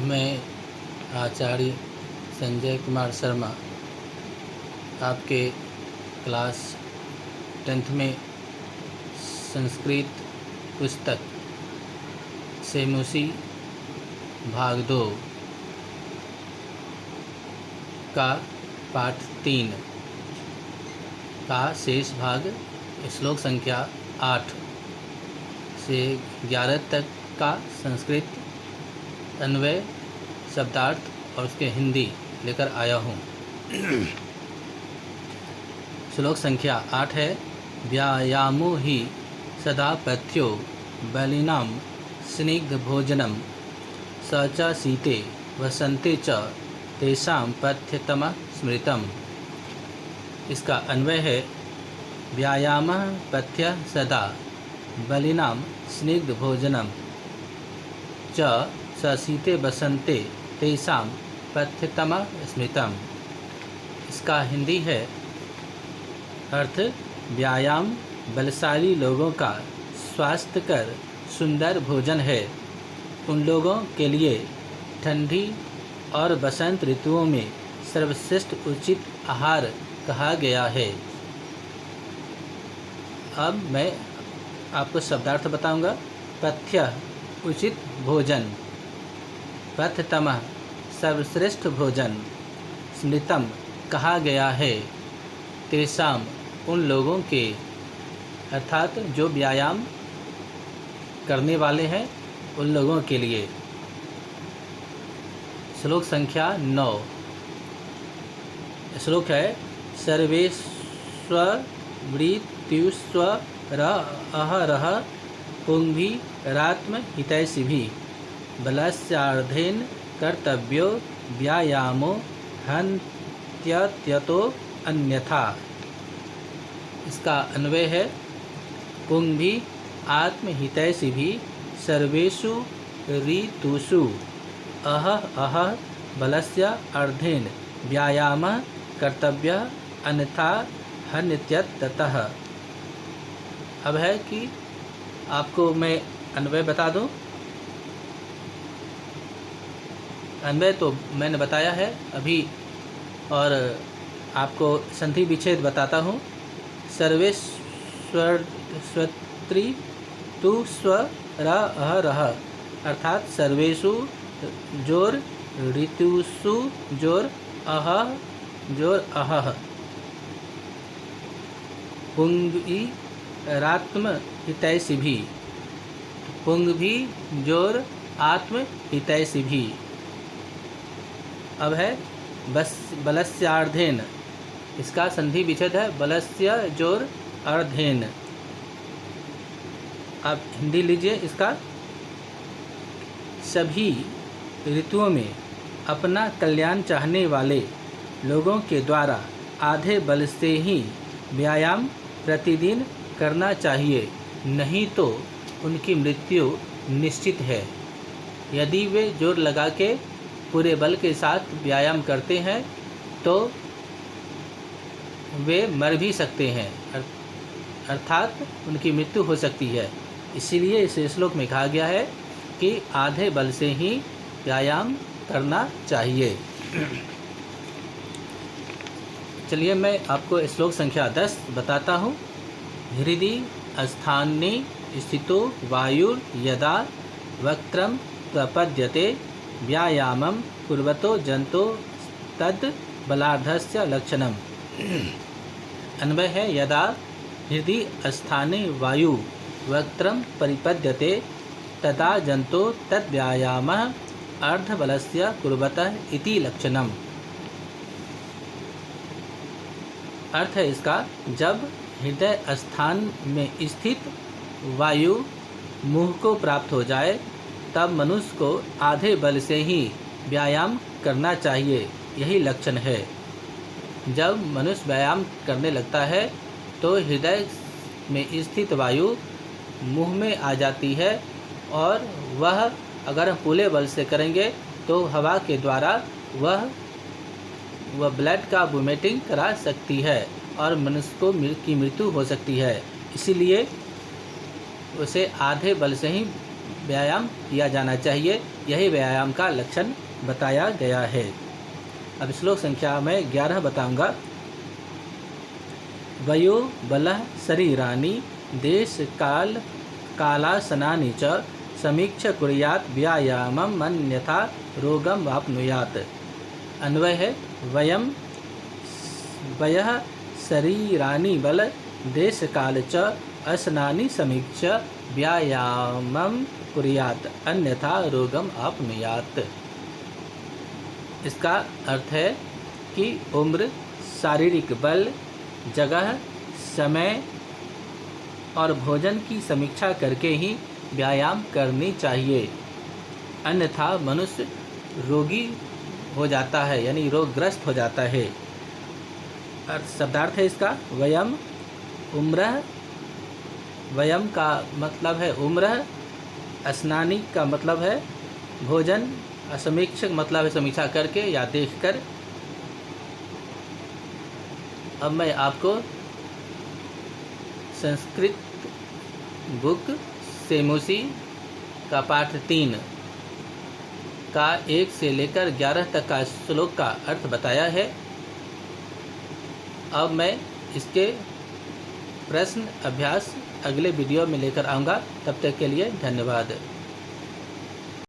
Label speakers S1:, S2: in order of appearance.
S1: मैं आचार्य संजय कुमार शर्मा आपके class 10th में संस्कृत पुस्तक सेमुसी भाग 2 का पाठ 3 का शेष भाग श्लोक संख्या 8 से 11 तक का संस्कृत अन्वय शब्दार्थ और उसके हिंदी लेकर आया हूँ। श्लोक संख्या 8 है। व्यायामो हि सदा पथ्यो बलिनां स्निग्ध भोजनम स च शीते वसंते च तेषां पथ्यतम स्मृतम। इसका अन्वय है व्यायाम पथ्य सदा बलिनां स्निग्ध भोजनम च स शीते वसंते तेषां पथ्यतम स्मृतम। इसका हिंदी है अर्थ व्यायाम बलशाली लोगों का स्वास्थ्यकर सुंदर भोजन है। उन लोगों के लिए ठंडी और बसंत ऋतुओं में सर्वश्रेष्ठ उचित आहार कहा गया है। अब मैं आपको शब्दार्थ बताऊंगा। पथ्य उचित भोजन, पथ्यतम सर्वश्रेष्ठ भोजन, स्मृतम कहा गया है, तेषाम उन लोगों के अर्थात जो व्यायाम करने वाले हैं उन लोगों के लिए। श्लोक संख्या 9 श्लोक है। सर्वेष्वृत्युष्वरः पुंभिरात्म हितैषिभिः बलस्यार्धेन कर्तव्यो व्यायामो हन्त्यतो अन्यथा। इसका अन्वय है पुंभि आत्महितैषिभिः सर्वेषु ऋतुषु अह बलस्य अर्धेन व्यायामः कर्तव्यः अन्यथा हन्त्यतः। अब है कि आपको मैं अन्वय बता दूं। अन्वय तो मैंने बताया है अभी, और आपको संधि विच्छेद बताता हूँ। सर्वेष्वृत्रि तु स्वरः अर्थात सर्वेषु जोर ऋतुषु जोर अह पुंगिरात्म हितैषिभिः पुंगभि जोर आत्म हितैषिभिः। अब है बलस्यार्धेन। इसका संधि विच्छेद है बलस्य जोर अर्धेन। आप हिंदी लीजिए इसका। सभी ऋतुओं में अपना कल्याण चाहने वाले लोगों के द्वारा आधे बल से ही व्यायाम प्रतिदिन करना चाहिए, नहीं तो उनकी मृत्यु निश्चित है। यदि वे जोर लगा के पूरे बल के साथ व्यायाम करते हैं तो वे मर भी सकते हैं, अर्थात उनकी मृत्यु हो सकती है। इसीलिए इस श्लोक में कहा गया है कि आधे बल से ही व्यायाम करना चाहिए। चलिए मैं आपको श्लोक संख्या 10 बताता हूँ। हृदि स्थाने स्थितो वायुर्यदा वक्त्रम प्रपद्यते व्यायामं कुर्वतो जंतो तद बलार्धस्य लक्षणम। अन्वय है यदा हृदि स्थाने वायु वक्त्रम परिपद्यते तदा जंतो तद व्यायामः अर्धबलस्य कुर्वतः इति लक्षणम। अर्थ है इसका, जब हृदय स्थान में स्थित वायु मुंह को प्राप्त हो जाए तब मनुष्य को आधे बल से ही व्यायाम करना चाहिए, यही लक्षण है। जब मनुष्य व्यायाम करने लगता है तो हृदय में स्थित वायु मुंह में आ जाती है, और वह अगर हम पूरे बल से करेंगे तो हवा के द्वारा वह ब्लड का वोमिटिंग करा सकती है और मनुष्य की मृत्यु हो सकती है। इसीलिए उसे आधे बल से ही व्यायाम किया जाना चाहिए, यही व्यायाम का लक्षण बताया गया है। अब श्लोक संख्या में 11 बताऊंगा। वयो बलः शरीराणि देश काल कालासनानि च समीक्ष्य कुर्यात् व्यायामम् अन्यथा रोगम वाप्नुयात्। अन्वय है वयः शरीराणि बल देश काल च असनानि समीक्ष्य व्यायामं कुर्यात् अन्यथा रोगम आपनुयात्। इसका अर्थ है कि उम्र, शारीरिक बल, जगह, समय और भोजन की समीक्षा करके ही व्यायाम करनी चाहिए, अन्यथा मनुष्य रोगी हो जाता है, यानी रोगग्रस्त हो जाता है। शब्दार्थ है इसका वयम उम्र, वयम का मतलब है उम्र, स्नानी का मतलब है भोजन, असमीक्षक मतलब है समीक्षा करके या देखकर। अब मैं आपको संस्कृत बुक सेमुसी का पाठ 3 का 1 से लेकर 11 तक का श्लोक का अर्थ बताया है। अब मैं इसके प्रश्न अभ्यास अगले वीडियो में लेकर आऊँगा। तब तक के लिए धन्यवाद।